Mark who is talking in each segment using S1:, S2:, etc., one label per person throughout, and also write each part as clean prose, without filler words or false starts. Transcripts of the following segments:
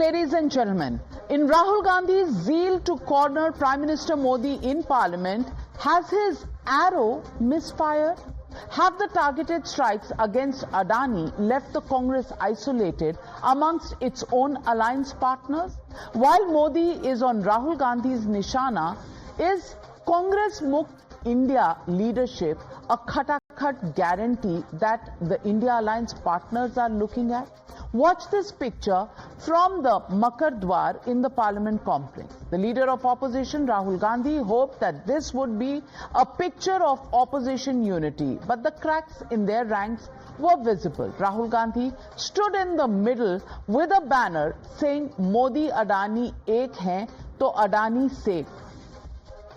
S1: Ladies and gentlemen, in Rahul Gandhi's zeal to corner Prime Minister Modi in Parliament, has his arrow misfired? Have the targeted strikes against Adani left the Congress isolated amongst its own alliance partners? While Modi is on Rahul Gandhi's nishana, is Congress Mukt India leadership a khatakhat guarantee that the India alliance partners are looking at? Watch this picture from the Makar Dwar in the Parliament complex. The leader of opposition, Rahul Gandhi, hoped that this would be a picture of opposition unity, but the cracks in their ranks were visible. Rahul Gandhi stood in the middle with a banner saying, Modi Adani ek hain, to Adani safe.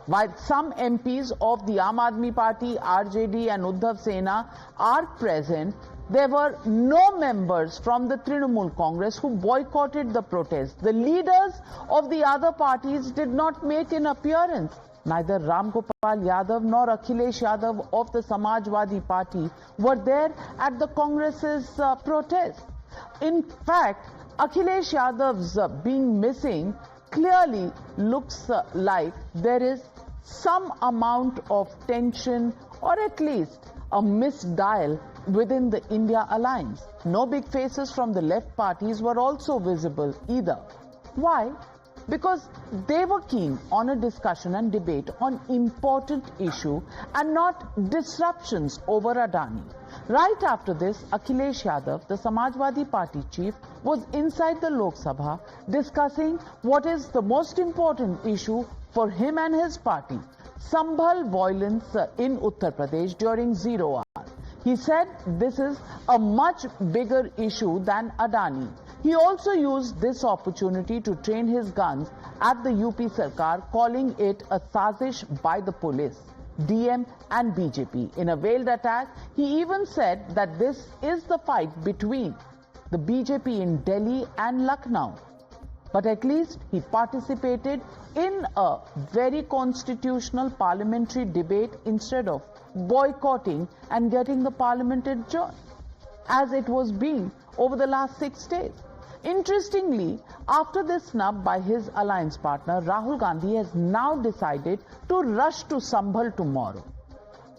S1: While some MPs of the Aam Aadmi Party, RJD and Uddhav Sena are present, there were no members from the Trinamool Congress who boycotted the protest. The leaders of the other parties did not make an appearance. Neither Ram Gopal Yadav nor Akhilesh Yadav of the Samajwadi Party were there at the Congress's protest. In fact, Akhilesh Yadav's being missing clearly looks like there is some amount of tension or at least a misdial within the India alliance. No big faces from the left parties were also visible either. Why? Because they were keen on a discussion and debate on important issue and not disruptions over Adani. Right after this, Akhilesh Yadav, the Samajwadi Party chief, was inside the Lok Sabha discussing what is the most important issue for him and his party, Sambhal violence in Uttar Pradesh during 0 hour. He said this is a much bigger issue than Adani. He also used this opportunity to train his guns at the UP Sarkar, calling it a sazish by the police, DM and BJP. In a veiled attack, he even said that this is the fight between the BJP in Delhi and Lucknow. But at least he participated in a very constitutional parliamentary debate instead of boycotting and getting the parliament adjourned, as it was being over the last 6 days. Interestingly, after this snub by his alliance partner, Rahul Gandhi has now decided to rush to Sambhal tomorrow.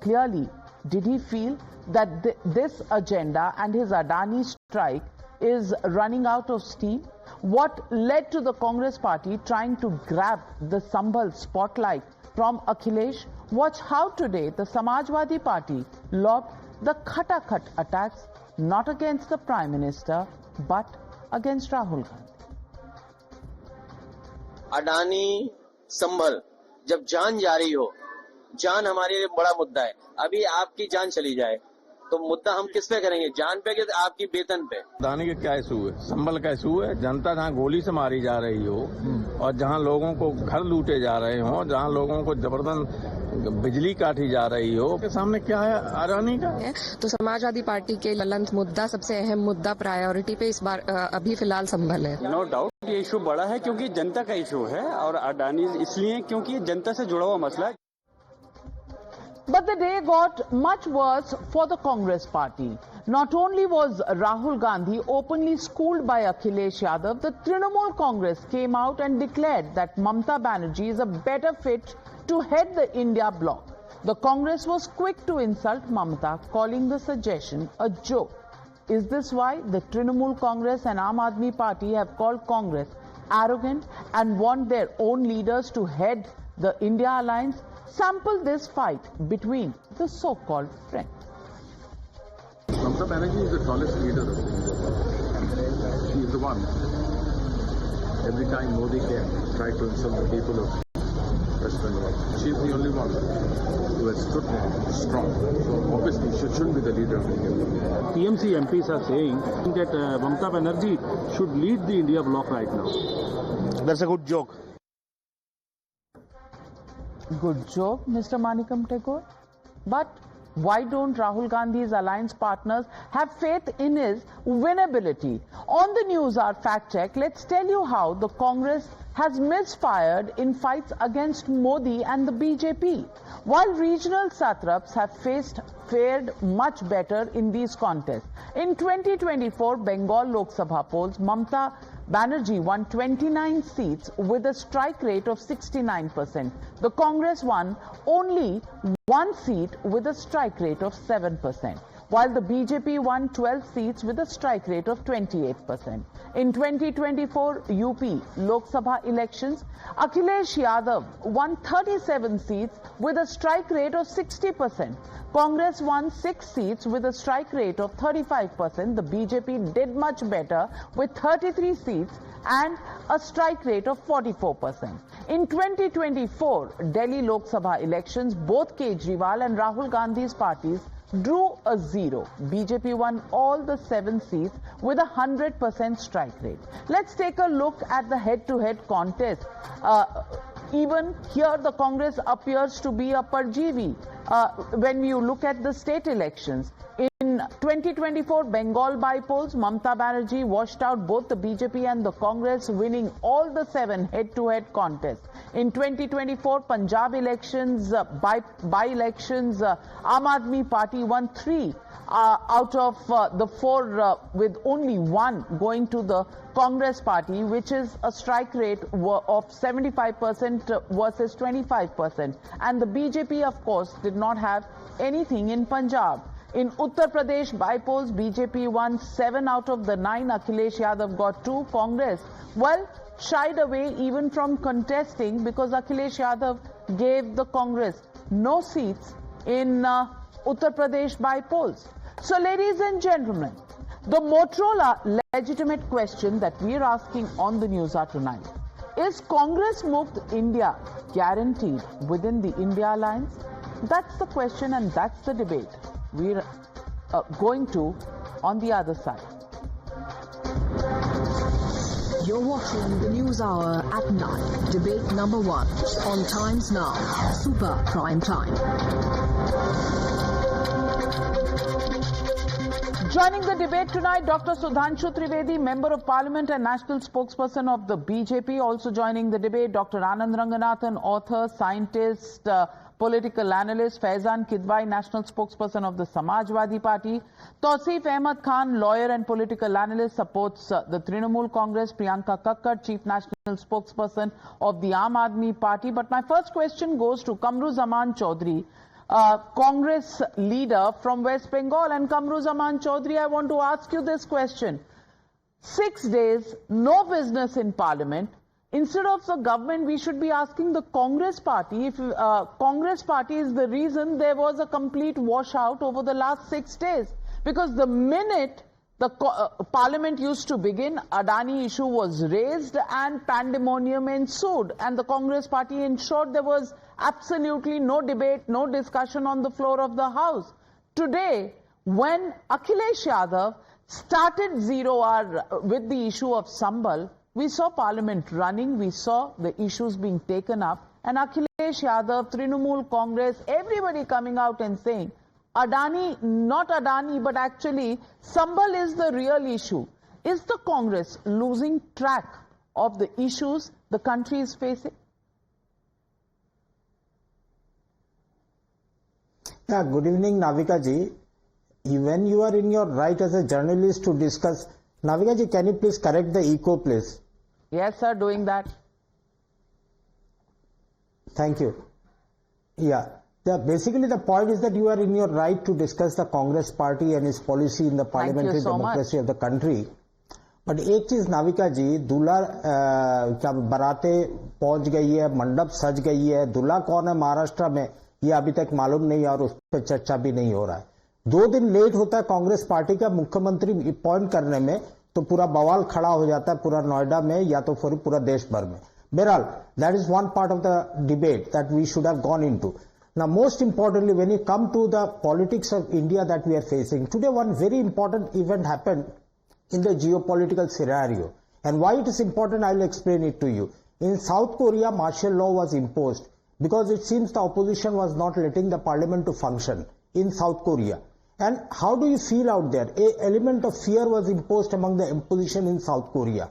S1: Clearly, did he feel that this agenda and his Adani strike is running out of steam? What led to the Congress party trying to grab the Sambhal spotlight from Akhilesh? Watch how today the Samajwadi Party lobbed the khatakhat attacks not against the Prime Minister but against Rahul Gandhi.
S2: Adani संभल जब जान जा रही हो, जान हमारे लिए बड़ा मुद्दा है. अभी आपकी जान चली जाए तो मुद्दा हम किस पे करेंगे? जान पे कि आपकी वेतन पे?
S3: अडानी के क्या इशू है? संभल का इशू है. जनता जहाँ गोली से मारी जा रही हो और जहाँ लोगों को घर लूटे जा रहे हो, जहाँ लोगों को जबरदस्त बिजली काटी जा रही हो, के सामने क्या है अडानी का?
S4: तो समाजवादी पार्टी के ललंत मुद्दा, सबसे अहम मुद्दा प्रायोरिटी पे इस बार अभी फिलहाल संभल है.
S5: नो डाउट ये इशू बड़ा है क्योंकि जनता का इशू है और अडानी इसलिए क्योंकि जनता से जुड़ा हुआ मसला है.
S1: But the day got much worse for the Congress party. Not only was Rahul Gandhi openly schooled by Akhilesh Yadav, the Trinamool Congress came out and declared that Mamata Banerjee is a better fit to head the India bloc. The Congress was quick to insult Mamata, calling the suggestion a joke. Is this why the Trinamool Congress and Aam Aadmi Party have called Congress arrogant and want their own leaders to head the India alliance? Sample this fight between the so-called friends.
S6: Mamata Banerjee is the tallest leader of India. She is the one. Every time Modi came, tried to insult the people of West Bengal. She is the only one who has stood strong. So obviously she shouldn't be the leader of India.
S5: TMC MPs are saying that Mamata Banerjee should lead the India bloc right now.
S3: That's a good joke.
S1: Good joke, Mr. Manikam Tagore. But why don't Rahul Gandhi's alliance partners have faith in his winnability? On the Newshour fact check, let's tell you how the Congress has misfired in fights against Modi and the BJP. While regional satraps have fared much better in these contests. In 2024 Bengal Lok Sabha polls, Mamata Banerjee won 29 seats with a strike rate of 69%. The Congress won only 1 seat with a strike rate of 7%, while the BJP won 12 seats with a strike rate of 28%. In 2024 UP Lok Sabha elections, Akhilesh Yadav won 37 seats with a strike rate of 60%. Congress won 6 seats with a strike rate of 35%. The BJP did much better with 33 seats and a strike rate of 44%. In 2024 Delhi Lok Sabha elections, both Kejriwal and Rahul Gandhi's parties drew a zero. BJP won all the 7 seats with a 100% strike rate. Let's take a look at the head-to-head contest. Even here the Congress appears to be a parjivi when you look at the state elections. In 2024 Bengal by-polls, Mamata Banerjee washed out both the BJP and the Congress, winning all the 7 head-to-head contests. In 2024 Punjab elections, by-elections, Aam Aadmi Party won 3 out of the 4, with only 1 going to the Congress party, which is a strike rate of 75% versus 25%. And the BJP, of course, did not have anything in Punjab. In Uttar Pradesh by-polls, BJP won 7 out of the 9. Akhilesh Yadav got 2. Congress, well, shied away even from contesting because Akhilesh Yadav gave the Congress no seats in Uttar Pradesh by-polls. So, ladies and gentlemen, the Motorola legitimate question that we are asking on the Newshour tonight: is Congress Mukt India guaranteed within the India Alliance? That's the question and that's the debate we're going to on the other side.
S7: You're watching the News Hour at 9. Debate number 1 on Times Now, Super Prime Time.
S1: Joining the debate tonight, Dr. Sudhanshu Trivedi, Member of Parliament and National Spokesperson of the BJP. Also joining the debate, Dr. Anand Ranganathan, author, scientist, political analyst. Faizan Kidwai, National Spokesperson of the Samajwadi Party. Tausif Ahmed Khan, lawyer and political analyst, supports the Trinamool Congress. Priyanka Kakkar, Chief National Spokesperson of the Aam Aadmi Party. But my first question goes to Kamruzaman Chaudhary, Congress leader from West Bengal. And Kamruzaman Chaudhary, I want to ask you this question. 6 days, no business in Parliament. Instead of the government, we should be asking the Congress party if Congress party is the reason there was a complete washout over the last 6 days. Because the minute the Parliament used to begin, Adani issue was raised and pandemonium ensued. And the Congress party ensured there was absolutely no debate, no discussion on the floor of the House. Today, when Akhilesh Yadav started zero hour with the issue of Sambhal, we saw Parliament running, we saw the issues being taken up, and Akhilesh Yadav, Trinamool Congress, everybody coming out and saying, Adani, not Adani, but actually Sambhal is the real issue. Is the Congress losing track of the issues the country is facing?
S8: Yeah, good evening, Navika ji. When you are in your right as a journalist to discuss, Navika ji, can you please correct the echo, please?
S1: Yes, sir, doing that.
S8: Thank you. Yeah. Basically, the point is that you are in your right to discuss the Congress party and its policy in the parliamentary democracy of the country. But एक चीज नाविका जी, दूल्हा क्या बाराते पहुंच गई है, मंडप सज गई है, दूल्हा कौन है महाराष्ट्र में ये अभी तक मालूम नहीं और उस पर चर्चा भी नहीं हो रहा है. 2 दिन लेट होता है कांग्रेस पार्टी का मुख्यमंत्री अपॉइंट करने में तो पूरा बवाल खड़ा हो जाता है पूरा नोएडा में या तो फिर पूरा देश भर में. बहरहाल, that is one part of the debate that we should have gone into. Now, most importantly, when you come to the politics of India that we are facing, today one very important event happened in the geopolitical scenario. And why it is important, I will explain it to you. In South Korea, martial law was imposed because it seems the opposition was not letting the parliament to function in South Korea. And how do you feel out there? An element of fear was imposed among the opposition in South Korea.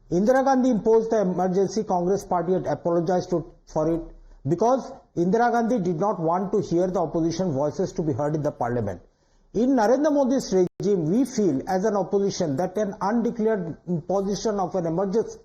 S8: Indira Gandhi imposed the emergency. Congress party had apologized for it, because Indira Gandhi did not want to hear the opposition voices to be heard in the parliament. In Narendra Modi's regime, we feel as an opposition that an undeclared position of an emergency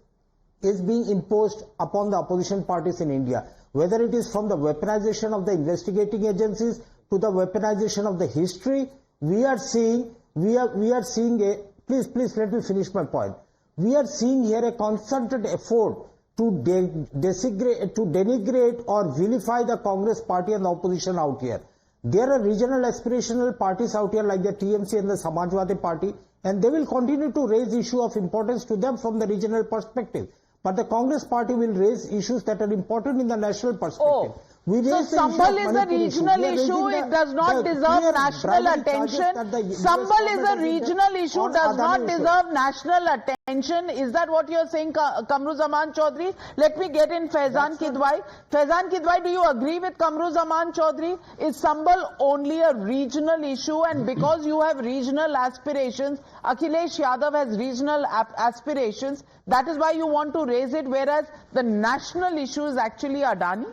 S8: is being imposed upon the opposition parties in India, whether it is from the weaponization of the investigating agencies to the weaponization of the history. We are seeing a, please let me finish my point. We are seeing here a concerted effort to denigrate or vilify the Congress party and the opposition out here. There are regional aspirational parties out here like the TMC and the Samajwadi party, and they will continue to raise issues of importance to them from the regional perspective. But the Congress party will raise issues that are important in the national perspective.
S1: So Sambhal is a regional issue, it does not deserve national attention. Sambhal is a regional issue, does not deserve national attention. Is that what you are saying, Kamruzaman Chaudhary? Let me get in Faizan Kidwai. Faizan Kidwai, do you agree with Kamruzaman Chaudhary? Is Sambhal only a regional issue, and because you have regional aspirations, Akhilesh Yadav has regional aspirations, that is why you want to raise it, whereas the national issue is actually Adani?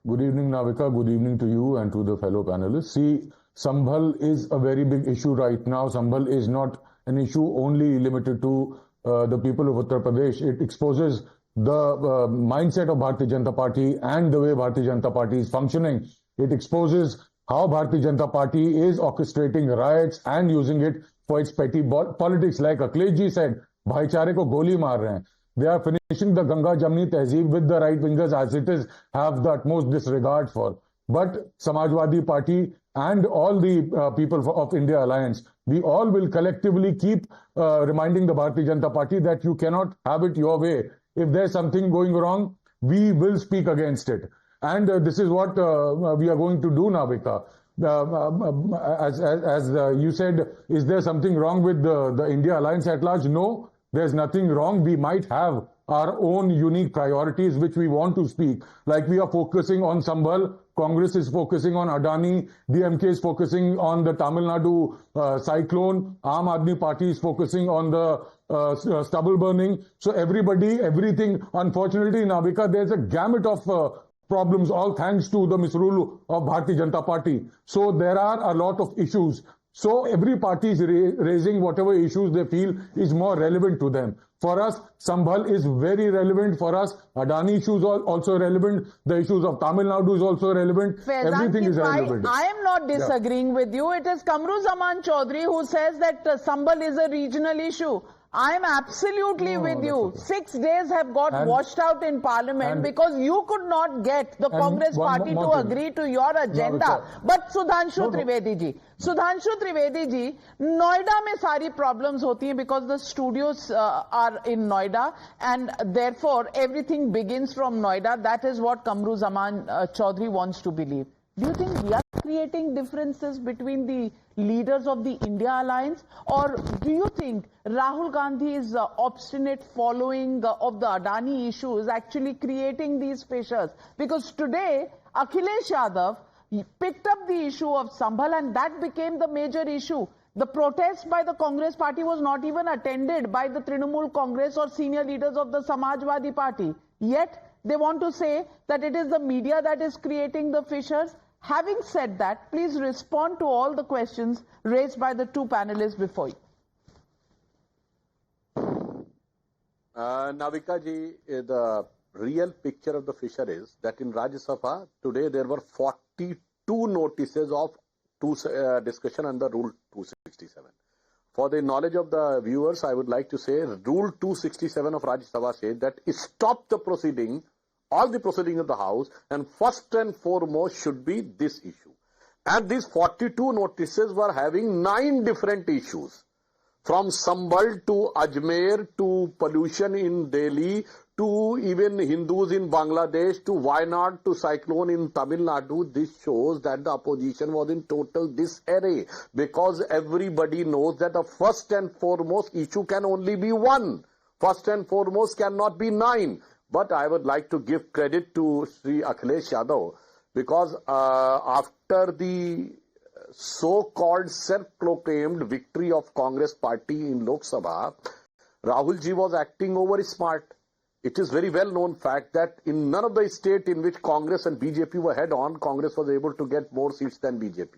S6: Good evening, Navika. Good evening to you and to the fellow panelists. See, Sambhal is a very big issue right now. Sambhal is not an issue only limited to the people of Uttar Pradesh. It exposes the mindset of Bharatiya Janata Party and the way Bharatiya Janata Party is functioning. It exposes how Bharatiya Janata Party is orchestrating riots and using it for its petty politics. Like Akhilesh ji said, भाईचारे को गोली मार रहे हैं. They are finishing the Ganga Jamni Tehzeeb with the right wingers as it is, have the utmost disregard for. But Samajwadi Party and all the people of India Alliance, we all will collectively keep reminding the Bharatiya Janata Party that you cannot have it your way. If there's something going wrong, we will speak against it. And this is what we are going to do, Navika. As you said, is there something wrong with the India Alliance at large? No. There's nothing wrong. We might have our own unique priorities which we want to speak. Like we are focusing on Sambhal, Congress is focusing on Adani, DMK is focusing on the Tamil Nadu cyclone, Aam Admi Party is focusing on the stubble burning. So everybody, everything, unfortunately, Navika, there's a gamut of problems, all thanks to the misrule of Bharatiya Janata Party. So there are a lot of issues. So every party is raising whatever issues they feel is more relevant to them. For us, Sambhal is very relevant. For us, Adani issues are also relevant. The issues of Tamil Nadu is also relevant. Everything is relevant.
S1: I am not disagreeing with you. It is Kamruzaman Chaudhary who says that Sambhal is a regional issue. I am absolutely with you. 6 days have got washed out in Parliament because you could not get the Congress party to agree to your agenda. But Sudhanshu Trivedi ji, Noida mein sari problems hoti hain because the studios are in Noida and therefore everything begins from Noida. That is what Kamruzaman Chaudhary wants to believe. Do you think we are creating differences between the leaders of the India Alliance, or do you think Rahul Gandhi's obstinate following of the Adani issue is actually creating these fissures? Because today Akhilesh Yadav picked up the issue of Sambhal and that became the major issue. The protest by the Congress party was not even attended by the Trinamool Congress or senior leaders of the Samajwadi Party. Yet they want to say that it is the media that is creating the fissures. Having said that, please respond to all the questions raised by the two panelists before you.
S6: Navika ji, the real picture of the fissure is that in Rajya Sabha today there were 42 notices of discussion under Rule 267. For the knowledge of the viewers, I would like to say Rule 267 of Rajya Sabha says that stop the proceeding, all the proceedings of the House, and first and foremost should be this issue. And these 42 notices were having 9 different issues. From Sambhal to Ajmer to pollution in Delhi to even Hindus in Bangladesh to Wayanad to cyclone in Tamil Nadu. This shows that the opposition was in total disarray because everybody knows that the first and foremost issue can only be one. First and foremost cannot be 9. But I would like to give credit to Sri Akhilesh Yadav because after the so-called self-proclaimed victory of Congress party in Lok Sabha, Rahul ji was acting over smart. It is very well known fact that in none of the states in which Congress and BJP were head on, Congress was able to get more seats than BJP.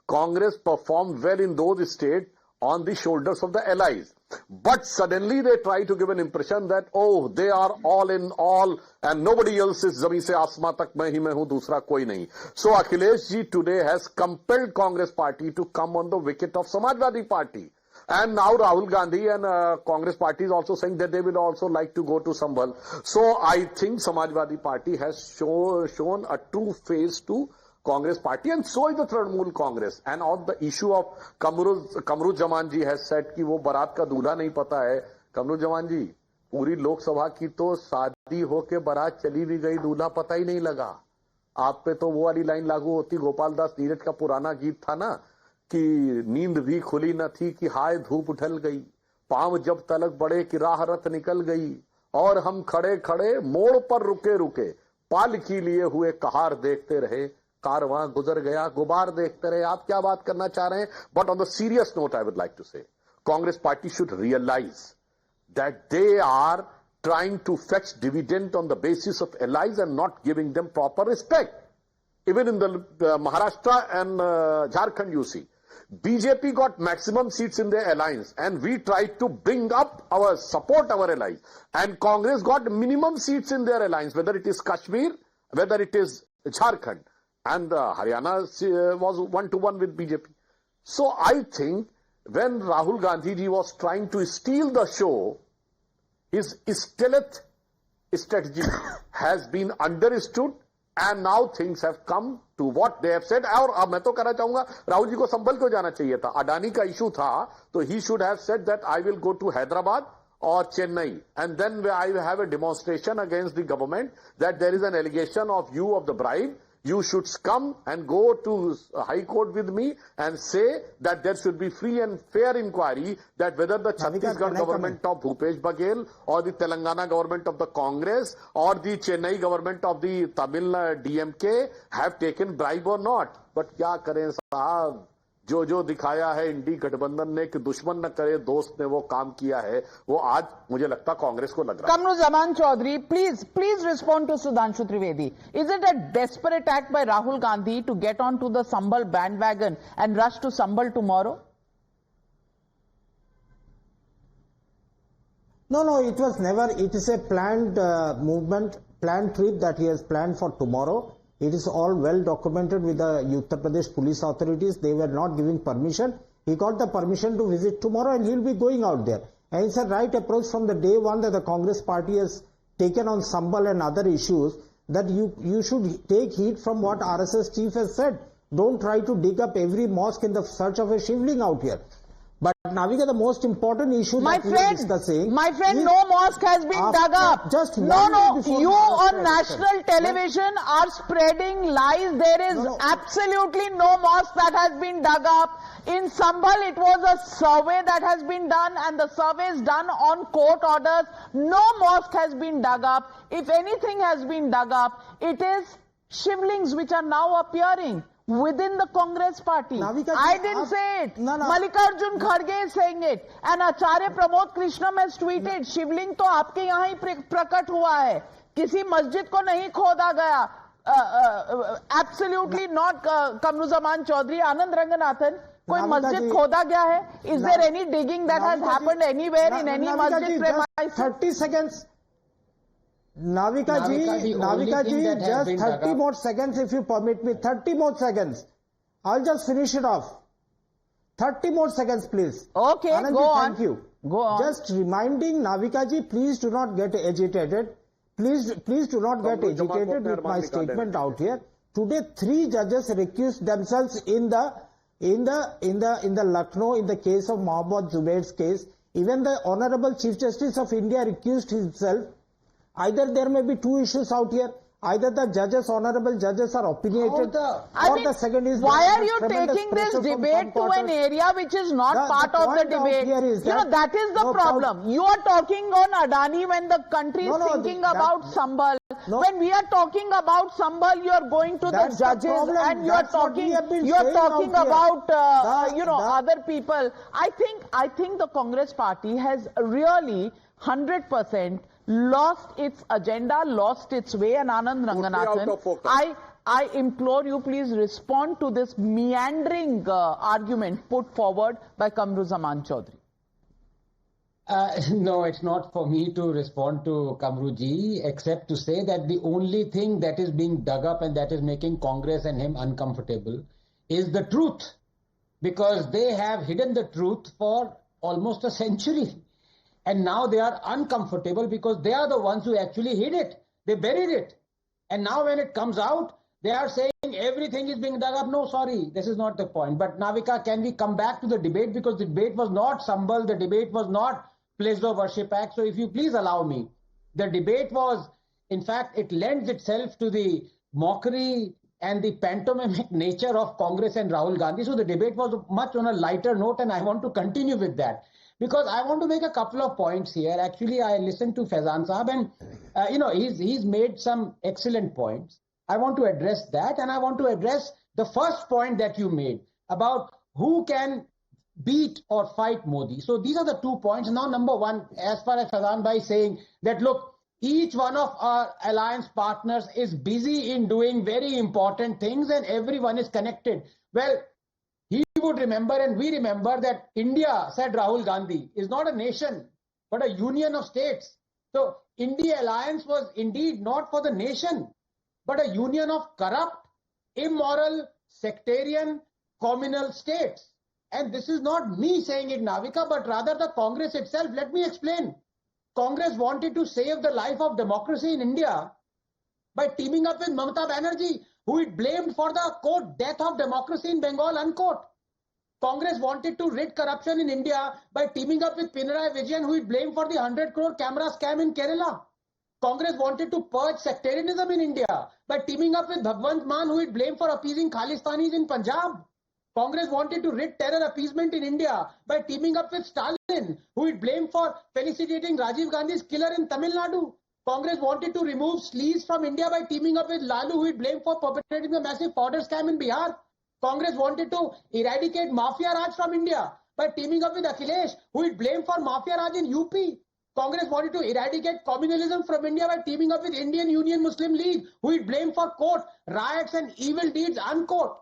S6: Congress performed well in those states on the shoulders of the allies. But suddenly they try to give an impression that, oh, they are all in all and nobody else is zameen se aasman tak main hi hu, dusra koi nahi. So Akhilesh ji today has compelled Congress party to come on the wicket of Samajwadi Party. And now Rahul Gandhi and Congress party is also saying that they will also like to go to Sambhal. So I think Samajwadi Party has shown a true face to Congress party, and so is the Trinamool Congress. And on the issue of Kamru Jaman ji has said कि वो बारात का दूल्हा नहीं पता है. Kamru Jaman ji, पूरी लोकसभा की तो शादी होके बारात चली भी गई, दूल्हा पता ही नहीं लगा. आप पे तो वो वाली लाइन लागू होती, गोपाल दास नीरज का पुराना गीत था ना कि नींद भी खुली न थी कि हाय धूप ढल गई, पांव जब तलक बढ़े कि राह रत निकल गई, और हम खड़े खड़े मोड़ पर रुके रुके पालकी लिए हुए कहार देखते रहे, कारवां गुजर गया गुबार देखते रहे. आप क्या बात करना चाह रहे हैं? But on the serious note I would like to say Congress party should realize that they are trying to fetch dividend on the basis of allies and not giving them proper respect. Even in the Maharashtra and Jharkhand, you see, BJP got maximum seats in their alliance, and we tried to bring up our support our allies, and Congress got minimum seats in their alliance, whether it is Kashmir, whether it is Jharkhand, and Haryana was 1-1 with BJP. So I think when Rahul Gandhi ji was trying to steal the show, his stealth strategy has been understood, and now things have come to what they have said. और अब मैं तो कहना चाहूंगा राहुल जी को संभल क्यों जाना चाहिए था. अडानी का इशू था तो he should have said that I will go to Hyderabad or Chennai, and then I will have a demonstration against the government that there is an allegation of you of the bribe. You should come and go to High Court with me and say that there should be free and fair inquiry that whether the Chhattisgarh government of Bhupesh Baghel or the Telangana government of the Congress or the Chennai government of the Tamil DMK have taken bribe or not. But क्या करें साहब, जो दिखाया है इंडी गठबंधन ने कि दुश्मन न करे दोस्त ने वो काम किया है, वो आज मुझे लगता कांग्रेस को लग रहा है.
S1: Kamruzaman Chaudhary, please respond to Sudhanshu Trivedi. Is it a desperate act by Rahul Gandhi to get onto the Sambhal bandwagon and rush to Sambhal tomorrow?
S8: No, it was never. It is a planned movement, planned trip that he has planned for tomorrow. It is all well documented with the Uttar Pradesh police authorities. They were not giving permission. He got the permission to visit tomorrow, and he will be going out there. And it's a right approach from the day one that the Congress party has taken on Sambhal and other issues, that you should take heed from what RSS chief has said. Don't try to dig up every mosque in the search of a shivling out here. But Navika, the most important issue that we are discussing...
S1: My friend, no mosque has been dug up. No, you on national television are spreading lies. There is absolutely no mosque that has been dug up. In Sambhal, it was a survey that has been done, and the survey is done on court orders. No mosque has been dug up. If anything has been dug up, it is shivlings which are now appearing within the Congress party.
S8: Navika,
S1: I didn't say it.
S8: No.
S1: Mallikarjun Kharge is saying it. And Acharya Pramod Krishnam has tweeted, शिवलिंग तो आपके यहाँ ही प्रकट हुआ है, किसी मस्जिद को नहीं खोदा गया. Absolutely not. Kamruzaman Chaudhary, Anand Ranganathan, कोई मस्जिद खोदा गया है? Is there any digging that has happened anywhere in any masjid premises?
S8: 30 seconds. Navika ji, just 30 more seconds if you permit me. 30 more seconds. I'll just finish it off. 30 more seconds, please.
S1: Okay,
S8: Anand
S1: go on.
S8: Thank you.
S1: Go on.
S8: Just reminding Navika ji, please do not get agitated. Please do not get agitated with my statement out here. Today, 3 judges recused themselves in the Lucknow, in the case of Mohammad Zubair's case. Even the Honorable Chief Justice of India recused himself. Either there may be 2 issues out here. Either the judges, honorable judges, are opinionated, or the second is...
S1: Why are you taking this debate to an area which is not part of the debate? That is the problem. You are talking on Adani when the country is thinking about Sambhal. When we are talking about Sambhal, you are going to the judges and you are talking about other people. I think the Congress party has really 100% lost its agenda, lost its way, and Anand Ranganathan, I implore you, please respond to this meandering argument put forward by Kamruzaman Chaudhary.
S9: No, it's not for me to respond to Kamruji, except to say that the only thing that is being dug up and that is making Congress and him uncomfortable is the truth. Because they have hidden the truth for almost a century. And now they are uncomfortable because they are the ones who actually hid it. They buried it. And now when it comes out, they are saying everything is being dug up. No, sorry, this is not the point. But Navika, can we come back to the debate? Because the debate was not Sambhal, the debate was not Place of Worship Act. So if you please allow me, the debate was, in fact, it lends itself to the mockery and the pantomimic nature of Congress and Rahul Gandhi. So the debate was much on a lighter note, and I want to continue with that. Because I want to make a couple of points here. Actually, I listened to Faizan Saab and, he's made some excellent points. I want to address that, and I want to address the first point that you made about who can beat or fight Modi. So these are the 2 points. Now, number one, as far as Faizan Bhai saying that, look, each one of our alliance partners is busy in doing very important things and everyone is connected. Well, he would remember and we remember that India, said Rahul Gandhi, is not a nation, but a union of states. So India alliance was indeed not for the nation, but a union of corrupt, immoral, sectarian, communal states. And this is not me saying it, Navika, but rather the Congress itself. Let me explain. Congress wanted to save the life of democracy in India by teaming up with Mamata Banerjee, who it blamed for the, quote, death of democracy in Bengal, unquote. Congress wanted to rid corruption in India by teaming up with Pinarayi Vijayan, who it blamed for the 100 crore camera scam in Kerala. Congress wanted to purge sectarianism in India by teaming up with Bhagwant Mann, who it blamed for appeasing Khalistanis in Punjab. Congress wanted to rid terror appeasement in India by teaming up with Stalin, who it blamed for felicitating Rajiv Gandhi's killer in Tamil Nadu. Congress wanted to remove sleaze from India by teaming up with Lalu, who it blamed for perpetrating a massive powder scam in Bihar. Congress wanted to eradicate Mafia Raj from India by teaming up with Akhilesh, who it blamed for Mafia Raj in UP. Congress wanted to eradicate communalism from India by teaming up with Indian Union Muslim League, who it blamed for, quote, riots and evil deeds, unquote.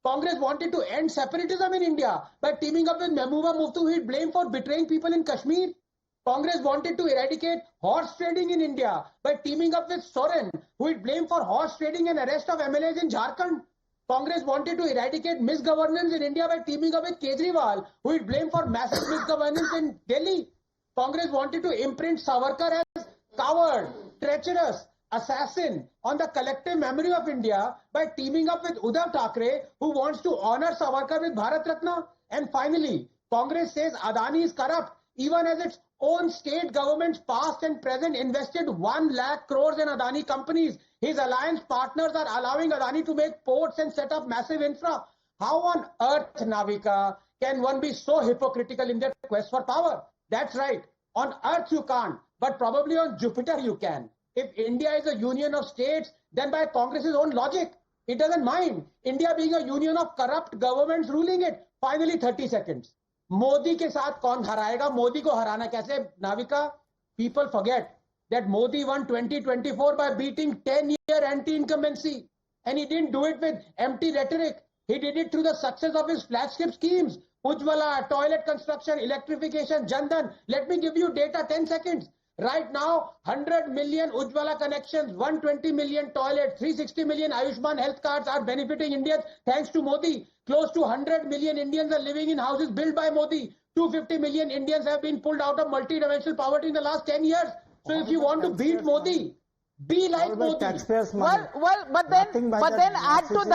S9: Congress wanted to end separatism in India by teaming up with Mehbooba Mufti, who it blamed for betraying people in Kashmir. Congress wanted to eradicate horse trading in India by teaming up with Soren, who it blamed for horse trading and arrest of MLAs in Jharkhand. Congress wanted to eradicate misgovernance in India by teaming up with Kejriwal, who it blamed for massive misgovernance in Delhi. Congress wanted to imprint Savarkar as coward, treacherous, assassin on the collective memory of India by teaming up with Uddhav Thackeray, who wants to honor Savarkar with Bharat Ratna. And finally, Congress says Adani is corrupt, even as its own state governments past and present invested 1 lakh crores in Adani companies. His alliance partners are allowing Adani to make ports and set up massive infra. How on earth, Navika, can one be so hypocritical in their quest for power? That's right. On earth you can't, but probably on Jupiter you can. If India is a union of states, then by Congress's own logic, it doesn't mind India being a union of corrupt governments ruling it. Finally, 30 seconds. Modi ke saath kaun harayega? Modi ko harana kaise? Navika, people forget that Modi won 2024 by beating 10-year anti-incumbency. And he didn't do it with empty rhetoric. He did it through the success of his flagship schemes. Ujjwala, toilet construction, electrification, Jan Dhan. Let me give you data, 10 seconds. Right now, 100 million Ujjwala connections, 120 million toilets, 360 million Ayushman health cards are benefiting Indians thanks to Modi. Close to 100 million Indians are living in houses built by Modi. 250 million Indians have been pulled out of multi-dimensional poverty in the last 10 years. So if you want to beat Modi, be like Modi.
S1: But then add to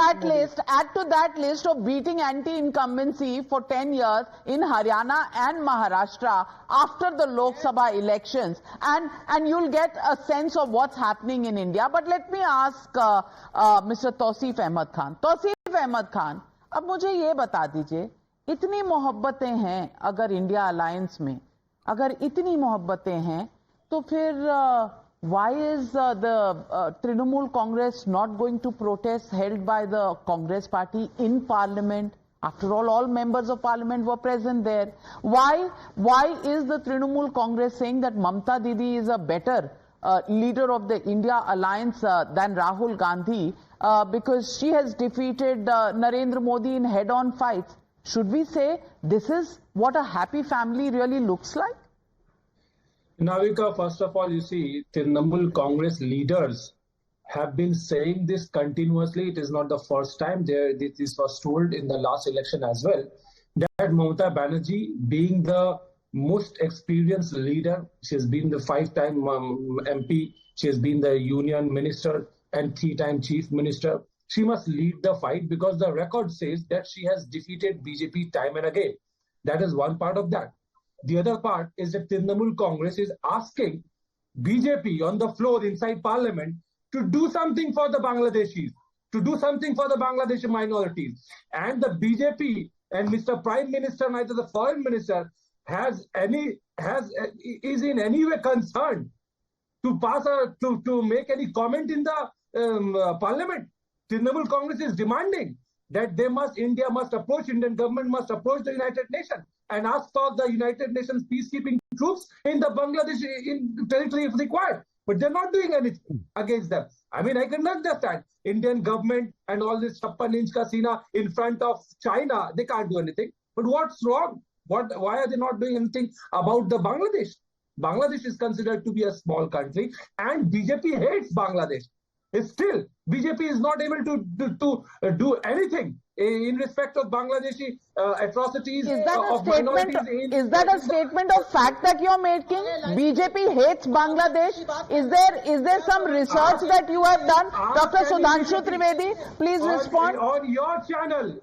S1: that list of beating anti-incumbency for 10 years in Haryana and Maharashtra after the Lok Sabha elections, and you'll get a sense of what's happening in India. But let me ask Mr. Tausif Ahmed Khan. Tausif Ahmed Khan, अब मुझे ये बता दीजिए, इतनी मोहब्बतें हैं अगर India alliance में, अगर इतनी मोहब्बतें हैं, तो फिर why is the Trinamool Congress not going to protest held by the Congress party in Parliament? After all members of Parliament were present there. Why is the Trinamool Congress saying that Mamta Didi is a better leader of the India Alliance than Rahul Gandhi because she has defeated Narendra Modi in head-on fights. Should we say this is what a happy family really looks like?
S10: Navika, first of all, you see, Trinamool Congress leaders have been saying this continuously. It is not the first time. This was told in the last election as well, that Mamata Banerjee, being the most experienced leader, she has been the 5-time MP, she has been the union minister and 3-time chief minister. She must lead the fight because the record says that she has defeated BJP time and again. That is one part of that. The other part is that Trinamool Congress is asking BJP on the floor inside parliament to do something for the Bangladeshis, to do something for the Bangladeshi minorities. And the BJP and Mr. Prime Minister, neither the Foreign Minister, is in any way concerned to pass to make any comment in the parliament. Trinamool Congress is demanding that India must approach, Indian government must approach the United Nations and ask for the United Nations peacekeeping troops in the Bangladesh territory if required. But they're not doing anything against them. I mean, I can understand Indian government and all this Chappan-inch Kasina in front of China, they can't do anything. But what's wrong? Why are they not doing anything about the Bangladesh? Bangladesh is considered to be a small country and BJP hates Bangladesh. Still, BJP is not able to do anything in respect of Bangladeshi atrocities.
S1: Is that a statement of fact that you're making? BJP hates Bangladesh. Is there some research that you have done? Dr. Sudhanshu Trivedi, please respond.
S10: On your channel,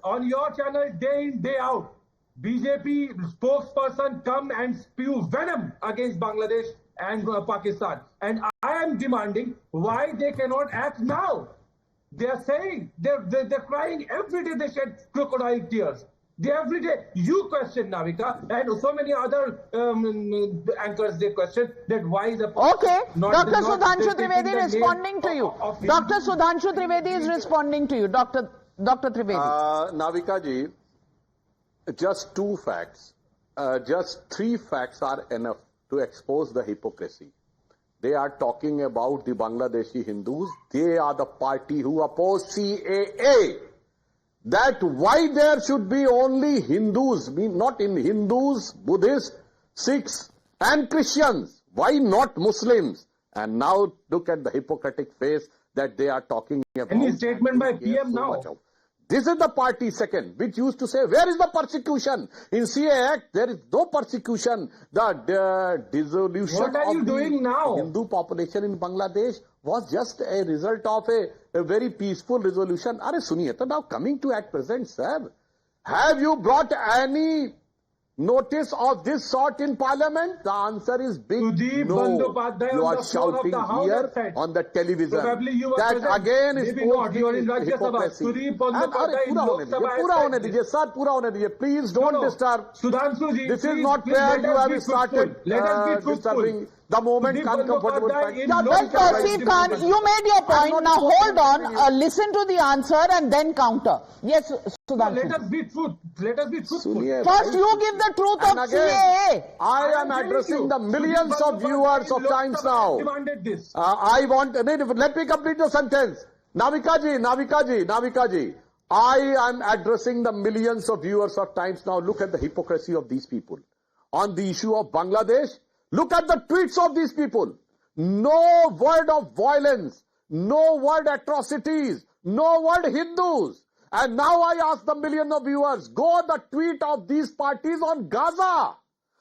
S10: day in, day out, BJP spokesperson come and spew venom against Bangladesh and Pakistan. And I am demanding why they cannot act now. They are saying, they're crying every day, they shed crocodile tears. Every day, you question, Navika, and so many other anchors, they question that why the...
S1: Okay, Dr. Sudhanshu Trivedi responding to you. Dr. Sudhanshu Trivedi is responding to you. Dr. Trivedi.
S6: Navika ji, just 2 facts, just 3 facts are enough to expose the hypocrisy. They are talking about the Bangladeshi Hindus. They are the party who oppose CAA. That why there should be only Hindus, not in Hindus, Buddhists, Sikhs and Christians. Why not Muslims? And now look at the hypocritic face that they are talking about.
S10: Any statement by PM now?
S6: This is the party second, which used to say, where is the persecution? In CAA Act, there is no persecution. The dissolution
S10: what are you doing now?
S6: Hindu population in Bangladesh was just a result of a very peaceful resolution. Are suniye, now coming to at present, sir, have you brought any notice of this sort in parliament? The answer is big no. You are shouting here on the television. That again is hypocrisy. Please don't disturb. This is not where you have started disturbing. The moment uncomfortable.
S1: Tausif Khan, you made your point. Now hold on. Listen to the answer and then counter. Yes, Sudhanshu.
S10: Let us be truthful.
S1: First, you give the truth of CAA.
S6: I am addressing the millions of viewers of Times Now. Let me complete the sentence. Navika ji. I am addressing the millions of viewers of Times Now. Look at the hypocrisy of these people. On the issue of Bangladesh, look at the tweets of these people. No word of violence, no word atrocities, no word Hindus. And now I ask the million of viewers, go the tweet of these parties on Gaza.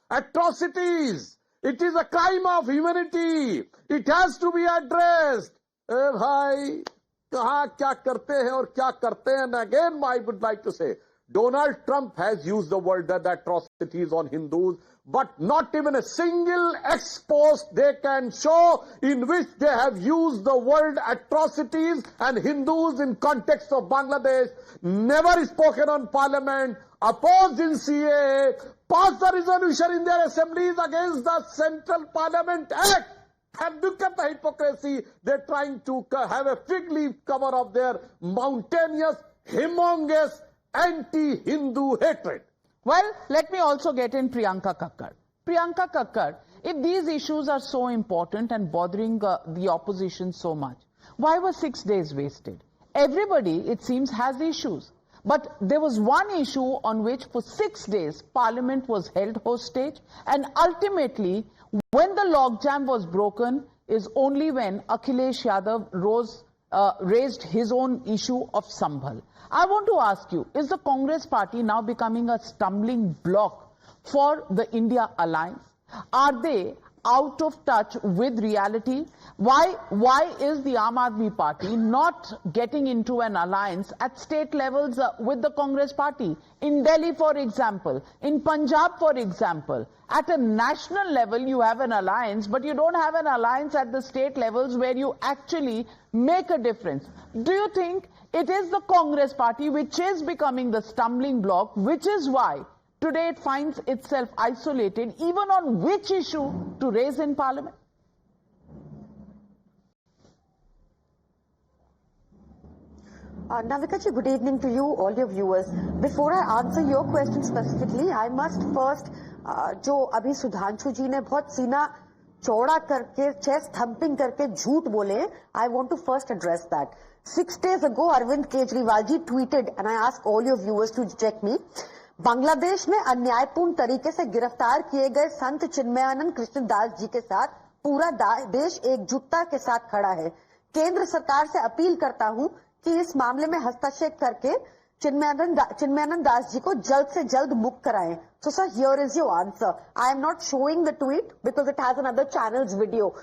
S6: Atrocities. It is a crime of humanity. It has to be addressed. Bhai, kaha kya karte hain aur kya karte hain? And again, I would like to say, Donald Trump has used the word that atrocities on Hindus, but not even a single expose they can show in which they have used the word atrocities and Hindus in context of Bangladesh, never spoken on parliament, opposed in CAA, passed the resolution in their assemblies against the Central Parliament Act. And look at the hypocrisy. They're trying to have a fig leaf cover of their mountainous, humongous, anti-Hindu hatred.
S1: Well, let me also get in Priyanka Kakkar. Priyanka Kakkar, if these issues are so important and bothering the opposition so much, why were 6 days wasted? Everybody, it seems, has issues. But there was one issue on which for 6 days Parliament was held hostage, and ultimately when the logjam was broken is only when Akhilesh Yadav raised his own issue of Sambhal. I want to ask you, is the Congress party now becoming a stumbling block for the India alliance? Are they out of touch with reality? Why is the Aam Aadmi Party not getting into an alliance at state levels with the Congress Party? In Delhi, for example, in Punjab, for example, at a national level you have an alliance, but you don't have an alliance at the state levels where you actually make a difference. Do you think it is the Congress Party which is becoming the stumbling block, which is why today it finds itself isolated even on which issue to raise in Parliament?
S11: Navika ji, good evening to you, all your viewers. Before I answer your question specifically, I must first, जो अभी सुधांशु जी ने बहुत सीना चौड़ा करके, chest thumping करके झूठ बोले, I want to first address that. 6 days ago, Arvind Kejriwal ji tweeted, and I ask all your viewers to check me, Bangladesh में अन्यायपूर्ण तरीके से गिरफ्तार किए गए संत चिन्मयानंद कृष्णदास जी के साथ पूरा देश एकजुटता के साथ खड़ा है. केंद्र सरकार से अपील करता हूं कि इस मामले में हस्तक्षेप करके चिन्मयानंद दास जी को जल्द से जल्द मुक्त कराएं. So sir, here is your answer. I am not showing the tweet because it has another channel's video.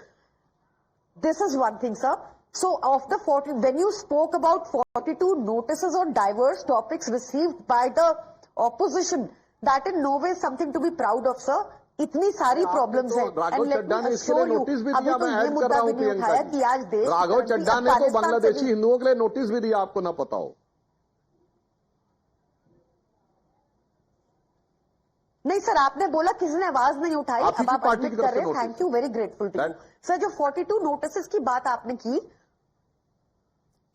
S11: This is one thing, sir. So of the 40, when you spoke about 42 notices on diverse topics received by the opposition, that in no way is something to be proud of, sir. इतनी सारी problems हैं.
S6: राघव चड्ढा ने इसके लिए notice भी दिया. मैं add कर रहा हूं प्रियंका जी. राघव चड्ढा ने तो बांग्लादेशी हिंदुओं के लिए नोटिस भी दिया, आपको ना पता हो.
S11: नहीं सर, आपने बोला किसी ने आवाज नहीं उठाई, अब आप एडमिट कर रहे हैं. Thank you, very grateful to you sir. जो 42 नोटिस की बात आपने की,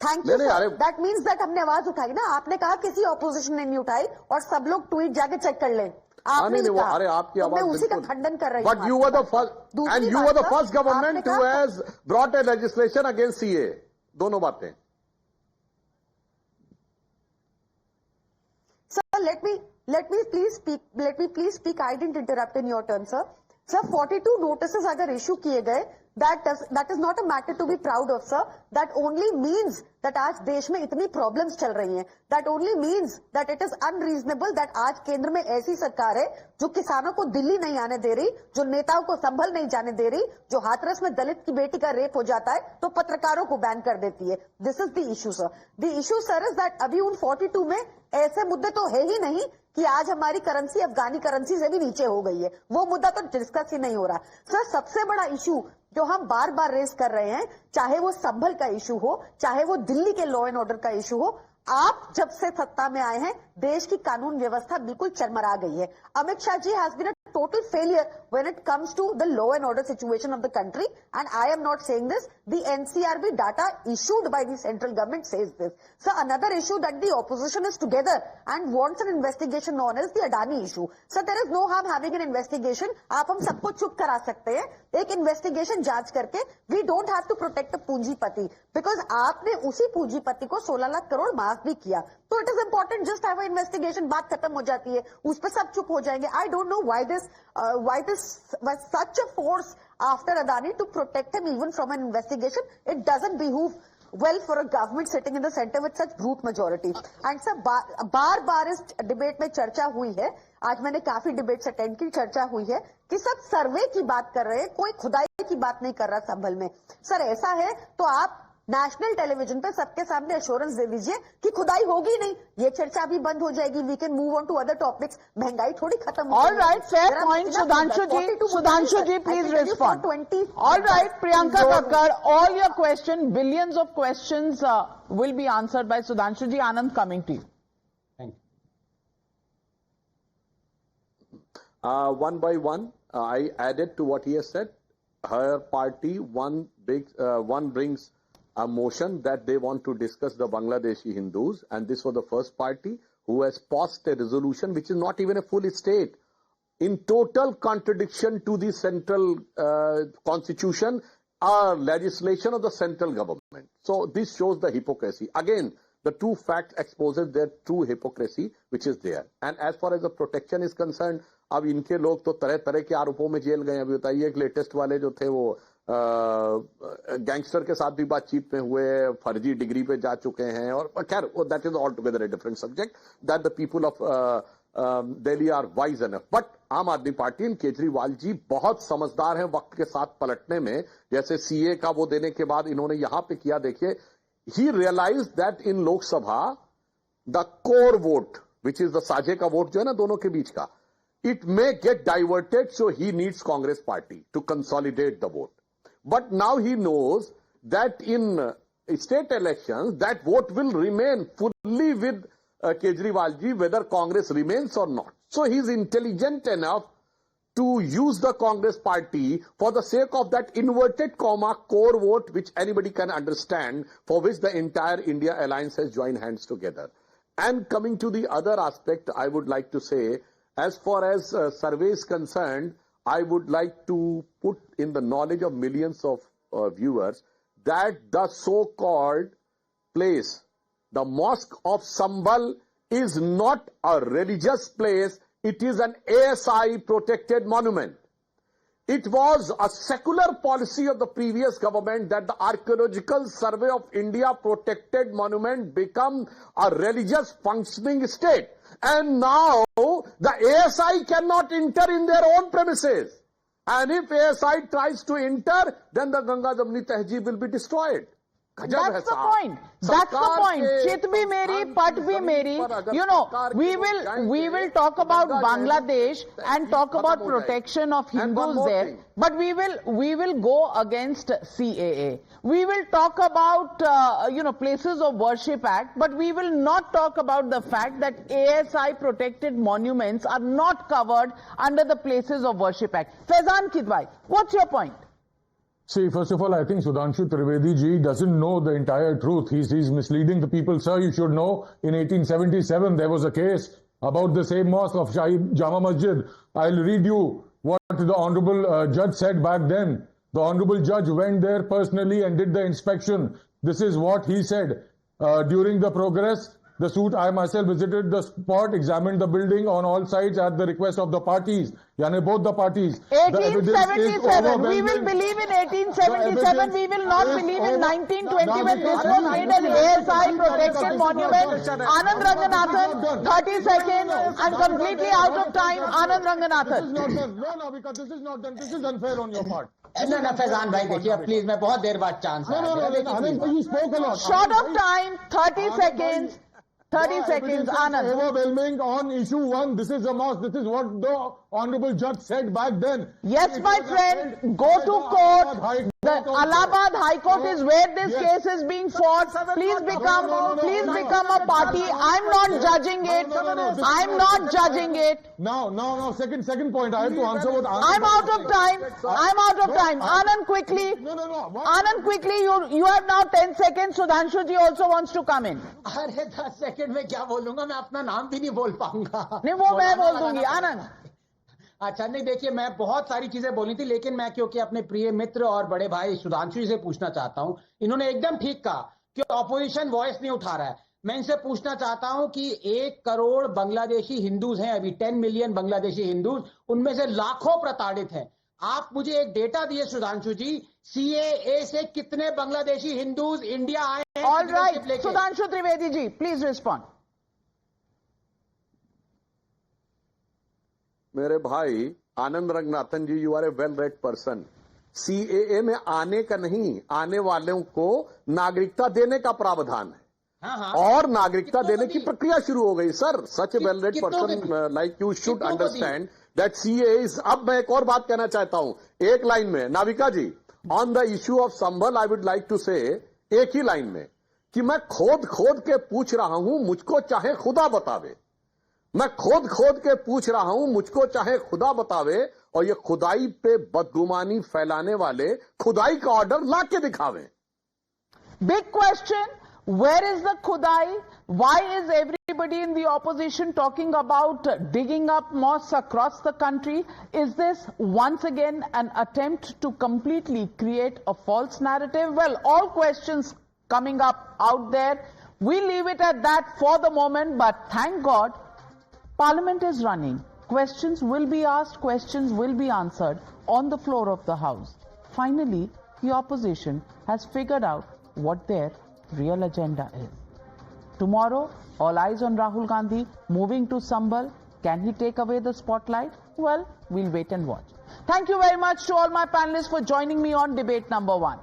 S11: thank you. That means that हमने आवाज उठाई ना. आपने कहा किसी ऑपोजिशन ने नहीं उठाई और सब लोग ट्वीट जाके चेक कर लें. आपने कहा,
S6: अरे आपकी आवाज,
S11: मैं उसी का खंडन कर रही हूं.
S6: But you were the first and you were the first government who has brought a legislation against CA. दोनों बातें.
S11: Sir, let me please speak. I didn't interrupt in your turn, sir. Sir, 42 notices अगर issue किए गए, that is not a matter to be proud of, sir. That only means that आज देश में इतनी problems चल रही हैं. That only means that it is unreasonable that आज केंद्र में ऐसी सरकार है जो किसानों को दिल्ली नहीं आने दे रही, जो नेताओं को संभल नहीं जाने दे रही, जो हाथरस में दलित की बेटी का रेप हो जाता है तो पत्रकारों को बैन कर देती है. This is the issue, sir. The issue, sir, is that अभी उन 42 में ऐसे मुद्दे तो है ही नहीं कि आज हमारी करेंसी अफगानी करेंसी से भी नीचे हो गई है. वो मुद्दा तो डिस्कस ही नहीं हो रहा. सर, सबसे बड़ा इशू जो हम बार बार रेज कर रहे हैं, चाहे वो संभल का इशू हो, चाहे वो दिल्ली के लॉ एंड ऑर्डर का इशू हो, आप जब से सत्ता में आए हैं देश की कानून व्यवस्था बिल्कुल चरमरा गई है. Amit Shah ji has been a total failure when it comes to the law and order situation of the country, and I am not saying this. The NCRB data issued by the central government says this. So another issue that the opposition is together and wants an investigation on is the Adani issue. So there is no harm having an investigation. आप हम सबको चुप करा सकते हैं. एक investigation जांच करके we don't have to protect a पूंजीपति, because आपने उसी पूंजीपति को 16 लाख करोड़ माफ भी किया. तो it is important, just have a investigation. बात खत्म हो जाती है, उस पर सब चुप हो जाएंगे. I don't know why this was such a force after Adani to protect him even from an investigation. It doesn't behoove well for a government sitting in the center with such brute majority. And sir, बार इस debate में चर्चा हुई है, आज मैंने काफी debates attend की, चर्चा हुई है कि सब सर्वे की बात कर रहे हैं, कोई खुदाई की बात नहीं कर रहा संभल में. सर, ऐसा है तो आप नेशनल टेलीविजन पे सबके सामने एश्योरेंस दे दीजिए कि खुदाई होगी नहीं, ये चर्चा अभी बंद हो जाएगी. We can move on to other topics. महंगाई थोड़ी खत्म हो.
S1: All right, fair point Sudhanshu ji please respond. All right, Priyanka Kakkar, all your question, billions of questions will be answered by Sudhanshu ji. Anand, coming to you.
S6: One by one, I added to what he has said. Her party, one brings a motion that they want to discuss the Bangladeshi Hindus, and this was the first party who has passed a resolution which is not even a full state in total contradiction to the central constitution or legislation of the central government. So this shows the hypocrisy. Again, the true fact exposes their true hypocrisy which is there. And as far as the protection is concerned, अब इनके लोग तो तरह तरह के आरोपों में jail गए. अभी बताइए एक लेटेस्ट वाले जो थे वो गैंगस्टर के साथ भी बातचीत में हुए, फर्जी डिग्री पे जा चुके हैं. और खैर that is all together a different subject that the people of Delhi are wise enough. But Aam Aadmi party and Kejriwal ji बहुत समझदार हैं वक्त के साथ पलटने में. जैसे सीए का वो देने के बाद इन्होंने यहां पे किया, देखिए, he realize that in Lok Sabha the core vote which is the साझे का वोट जो है ना दोनों के बीच का, it may get diverted, so he needs Congress party to consolidate the vote. But now he knows that in state elections, that vote will remain fully with Kejriwal ji, whether Congress remains or not. So he is intelligent enough to use the Congress party for the sake of that inverted comma core vote, which anybody can understand, for which the entire India alliance has joined hands together. And coming to the other aspect, I would like to say, as far as survey is concerned, I would like to put in the knowledge of millions of viewers that the so-called place, the mosque of Sambhal, is not a religious place. It is an ASI protected monument. It was a secular policy of the previous government that the Archaeological Survey of India protected monument become a religious functioning state. And now the ASI cannot enter in their own premises. And if ASI tries to enter, then the Ganga Jamni Tehzeeb will be destroyed.
S1: That's the point. That's the point. Chit bhi meri, pat bhi meri. You know, we will talk about Bangladesh and talk about protection of Hindus there. But we will go against CAA. We will talk about places of worship act, but we will not talk about the fact that ASI protected monuments are not covered under the places of worship act. Faizan Kidwai, what's your point?
S12: See, first of all, I think Sudhanshu Trivedi ji doesn't know the entire truth. He's misleading the people. Sir, you should know, in 1877, there was a case about the same mosque of Shahi Jama Masjid. I'll read you what the Honorable Judge said back then. The Honorable Judge went there personally and did the inspection. This is what he said. During the progress, the suit, I myself visited the spot, examined the building on all sides at the request of the parties, yani both the parties.
S1: 1877, we will believe in 1877, we will not believe in 1920 when this was made an ASI protected monument. Anand Ranganathan, 30 seconds, I'm completely out of time. Anand Ranganathan.
S12: This is not done. No, Navika, this is not done. This is unfair on your part.
S9: No, Faizan भाई देखिए please मैं बहुत देर बाद chance
S12: you spoke a lot.
S1: Short of time, 30 seconds. 30 seconds, Anand.
S12: Overwhelming on issue 1. This is a mosque. This is what the Honorable Judge said back then.
S1: Yes, my friend. Go to court. The Allahabad High Court is where this case is being fought. Please become a party. I'm not judging it. I'm not judging it.
S12: No. Second point. I have to answer what Anand.
S1: I'm out of time. Anand, quickly. Anand, quickly. You have now 10 seconds. Sudhanshu ji also wants to come in.
S9: अरे 10 second में क्या बोलूंगा मैं अपना नाम भी नहीं बोल पाऊंगा.
S1: नहीं वो मैं बोल दूंगी. आनंद.
S9: अच्छा नहीं देखिए मैं बहुत सारी चीजें बोली थी लेकिन मैं क्योंकि अपने प्रिय मित्र और बड़े भाई सुधांशु जी से पूछना चाहता हूं. इन्होंने एकदम ठीक कहा कि ऑपोजिशन वॉइस नहीं उठा रहा है. मैं इनसे पूछना चाहता हूं कि 1 करोड़ बांग्लादेशी हिंदूज हैं अभी 10 मिलियन बांग्लादेशी हिंदूज उनमें से लाखों प्रताड़ित हैं. आप मुझे एक डेटा दिए सुधांशु जी सीएए से कितने बांग्लादेशी हिंदूज इंडिया आए हैं.
S1: All right Sudhanshu Trivedi ji please respond.
S6: मेरे भाई Anand Ranganathan ji, you are a well read person. CAA में आने का नहीं, आने वालों को नागरिकता देने का प्रावधान है. और नागरिकता देने की प्रक्रिया शुरू हो गई. Sir, such A well read person like you should understand that CAA is. अब मैं एक और बात कहना चाहता हूं एक लाइन में. Navika ji, on the issue of Sambhal I would like to say एक ही लाइन में कि मैं खोद के पूछ रहा हूं, मुझको चाहे खुदा बतावे. मैं खोद के पूछ रहा हूं, मुझको चाहे खुदा बतावे. और ये खुदाई पे बदगुमानी फैलाने वाले खुदाई का ऑर्डर ला के दिखावे.
S1: Big question, Where is the khudai? Why is everybody in the opposition talking about digging up mosques across the country? Is this once again an attempt to completely create a false narrative? Well, all questions coming up out there. We leave it at that for the moment, but thank God, Parliament is running. Questions will be asked, questions will be answered on the floor of the House. Finally, the opposition has figured out what their real agenda is. Tomorrow, all eyes on Rahul Gandhi moving to Sambhal. Can he take away the spotlight? Well, we'll wait and watch. Thank you very much to all my panelists for joining me on debate number 1.